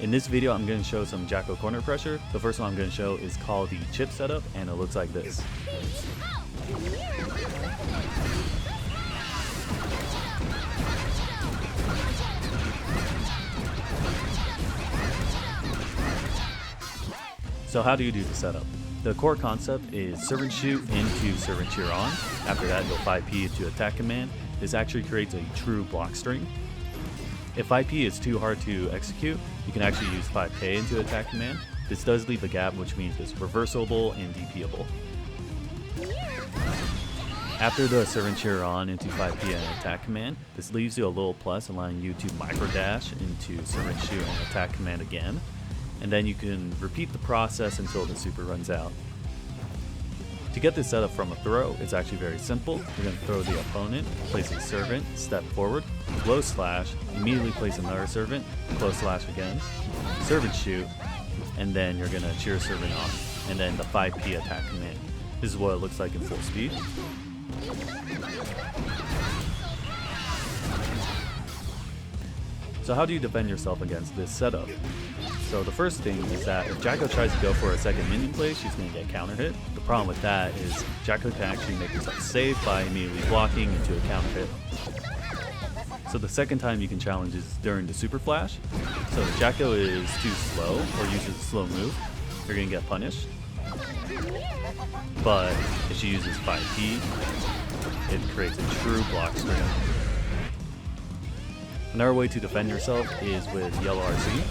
In this video, I'm going to show some Jacko corner pressure. The first one I'm going to show is called the chip setup, and it looks like this. So how do you do the setup? The core concept is servant shoot into servant cheer on. After that, you'll 5P into attack command. This actually creates a true block string. If 5P is too hard to execute, you can actually use 5K into attack command. This does leave a gap, which means it's reversible and DPable. After the servant cheer on into 5P and attack command, this leaves you a little plus, allowing you to micro dash into servant shoot and attack command again. And then you can repeat the process until the super runs out. To get this setup from a throw, it's actually very simple. You're going to throw the opponent, place a servant, step forward, close slash, immediately place another servant, close slash again, servant shoot, and then you're going to cheer servant on, and then the 5P attack command. This is what it looks like in full speed. So how do you defend yourself against this setup? So the first thing is that if Jacko tries to go for a second minion play, she's going to get counter hit. The problem with that is Jacko can actually make herself safe by immediately blocking into a counter hit. So the second time you can challenge is during the super flash. So if Jacko is too slow or uses a slow move, you're going to get punished. But if she uses 5P, it creates a true block string. Another way to defend yourself is with yellow RC.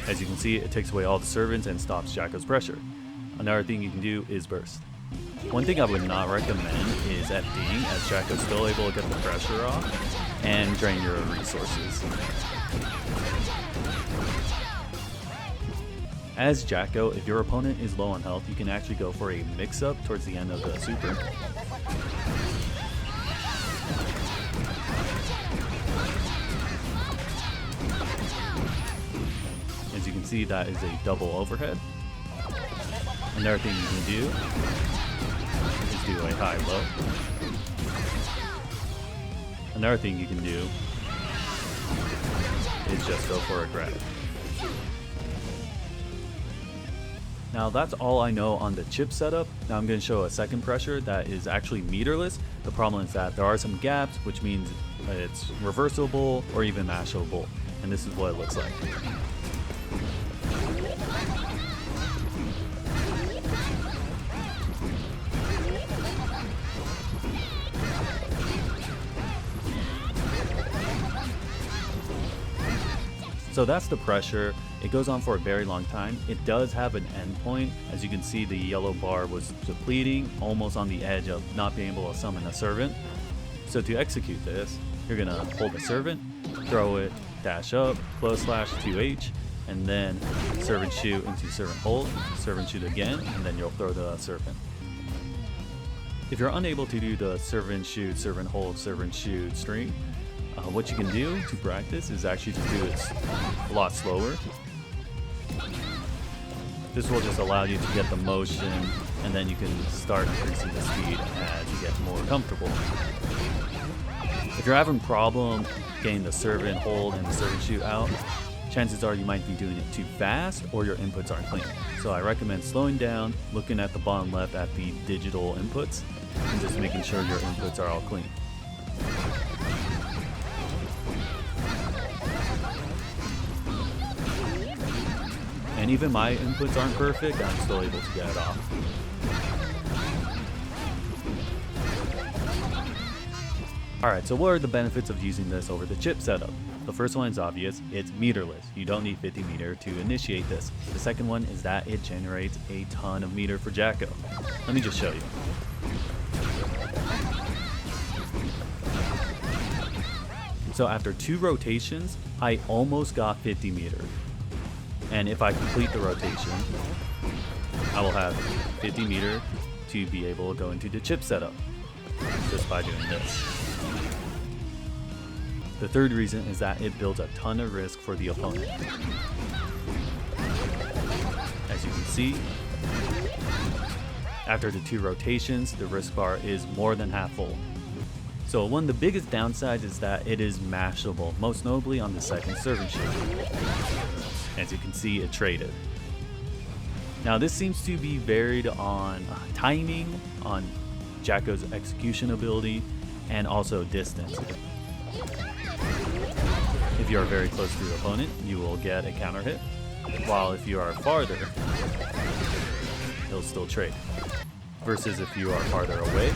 As you can see, it takes away all the servants and stops Jacko's pressure. Another thing you can do is burst. One thing I would not recommend is FDing, as Jacko's still able to get the pressure off and drain your resources. As Jacko, if your opponent is low on health, you can actually go for a mix-up towards the end of the super. As you can see, that is a double overhead. Another thing you can do is do a high-low. Another thing you can do is just go for a grab. Now that's all I know on the chip setup. Now I'm going to show a second pressure that is actually meterless. The problem is that there are some gaps, which means it's reversible or even mashable. And this is what it looks like. So that's the pressure. It goes on for a very long time. It does have an endpoint. As you can see, the yellow bar was depleting, almost on the edge of not being able to summon a servant. So to execute this, you're gonna hold the servant, throw it, dash up, close slash 2H, and then servant shoot into servant hold, servant shoot again, and then you'll throw the servant. If you're unable to do the servant shoot, servant hold, servant shoot string, what you can do to practice is actually just do it a lot slower. This will just allow you to get the motion, and then you can start increasing the speed as you get more comfortable. If you're having a problem getting the servant hold and the servant shoot out, chances are you might be doing it too fast or your inputs aren't clean. So I recommend slowing down, looking at the bottom left at the digital inputs, and just making sure your inputs are all clean. And even my inputs aren't perfect, I'm still able to get it off. Alright, so what are the benefits of using this over the chip setup? The first one is obvious, it's meterless. You don't need 50 meter to initiate this. The second one is that it generates a ton of meter for Jacko. Let me just show you. So after 2 rotations, I almost got 50 meter. And if I complete the rotation, I will have 50 meter to be able to go into the chip setup just by doing this. The third reason is that it builds a ton of risk for the opponent. As you can see, after the 2 rotations, the risk bar is more than half full. So one of the biggest downsides is that it is mashable, most notably on the second servant shoot. As you can see, it traded. Now this seems to be varied on timing, on Jacko's execution ability, and also distance. If you are very close to your opponent, you will get a counter hit, while if you are farther, he'll still trade. Versus if you are farther away,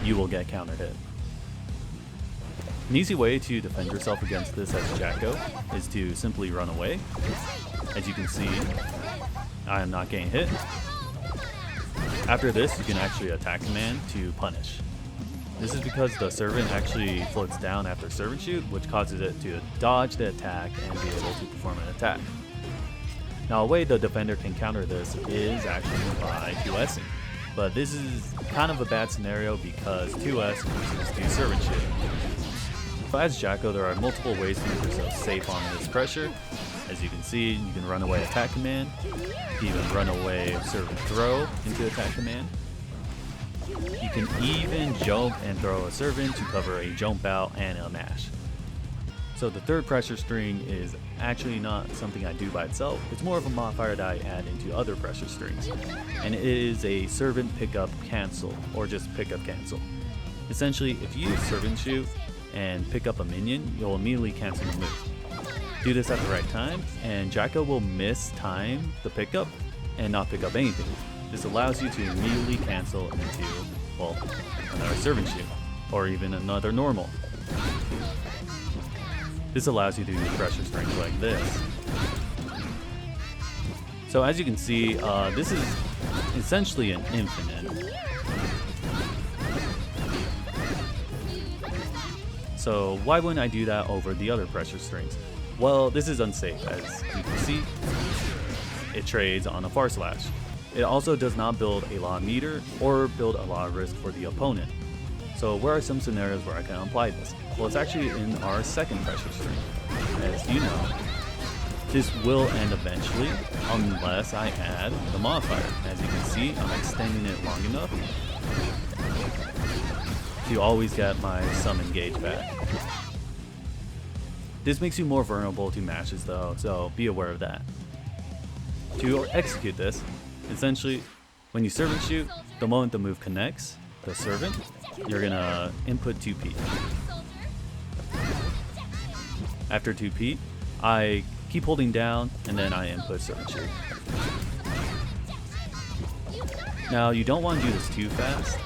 you will get counter hit. An easy way to defend yourself against this as Jacko is to simply run away. As you can see, I am not getting hit. After this, you can actually attack command to punish. This is because the servant actually floats down after servant shoot, which causes it to dodge the attack and be able to perform an attack. Now a way the defender can counter this is actually by 2Sing. But this is kind of a bad scenario because 2S uses 2 servant shoot. But as Jacko, there are multiple ways to make yourself safe on this pressure. As you can see, you can run away attack command, even run away servant throw into attack command. You can even jump and throw a servant to cover a jump out and a mash. So the third pressure string is actually not something I do by itself. It's more of a modifier that I add into other pressure strings. And it is a servant pickup cancel, or just pickup cancel. Essentially, if you use servant shoot and pick up a minion, you'll immediately cancel the move. Do this at the right time, and Jacko will miss time the pickup and not pick up anything. This allows you to immediately cancel into, well, another servant shoot, or even another normal. This allows you to do pressure strings like this. So as you can see, this is essentially an infinite. So why wouldn't I do that over the other pressure strings? Well, this is unsafe. As you can see, it trades on a far slash. It also does not build a lot of meter or build a lot of risk for the opponent. So where are some scenarios where I can apply this? Well, it's actually in our second pressure string. As you know, this will end eventually unless I add the modifier. As you can see, I'm extending it long enough to always get my summon gauge back. This makes you more vulnerable to mashes though, so be aware of that. To execute this, essentially, when you servant shoot, the moment the move connects, the servant, you're gonna input 2P. After 2P, I keep holding down and then I input servant shoot. Now you don't want to do this too fast,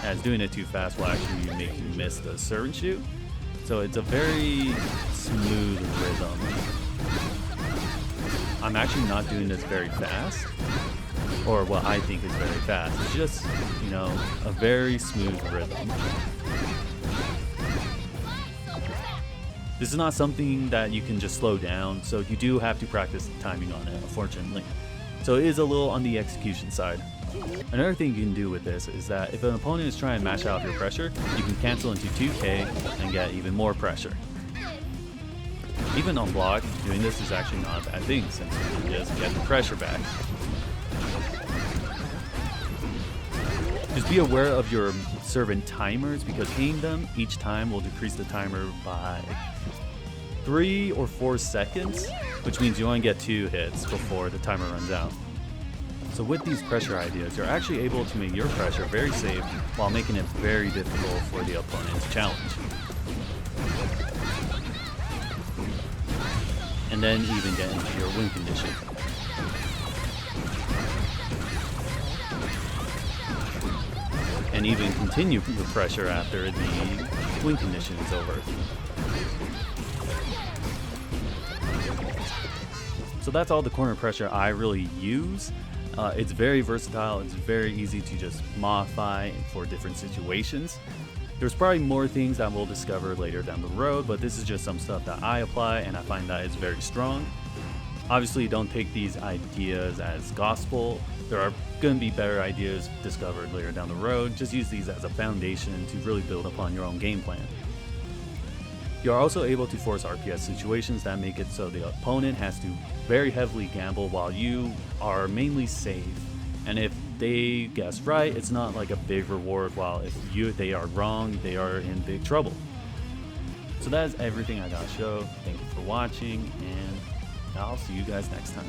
as doing it too fast will actually make you miss the servant shoot. So it's a very smooth rhythm. I'm actually not doing this very fast, or what I think is very fast. It's just, you know, a very smooth rhythm. This is not something that you can just slow down, so you do have to practice timing on it, unfortunately. So it is a little on the execution side. Another thing you can do with this is that if an opponent is trying to mash out your pressure, you can cancel into 2K and get even more pressure. Even on block, doing this is actually not a bad thing since you can just get the pressure back. Just be aware of your servant timers because hitting them each time will decrease the timer by 3 or 4 seconds, which means you only get 2 hits before the timer runs out. So with these pressure ideas, you're actually able to make your pressure very safe while making it very difficult for the opponent to challenge. And then even get into your win condition. And even continue the pressure after the win condition is over. So that's all the corner pressure I really use. It's very versatile, it's very easy to just modify for different situations. There's probably more things that we'll discover later down the road, but this is just some stuff that I apply and I find that it's very strong. Obviously, don't take these ideas as gospel. There are going to be better ideas discovered later down the road. Just use these as a foundation to really build upon your own game plan. You're also able to force RPS situations that make it so the opponent has to very heavily gamble while you are mainly safe. And if they guess right, it's not like a big reward, while if they are wrong, they are in big trouble. So that is everything I got to show. Thank you for watching, and I'll see you guys next time.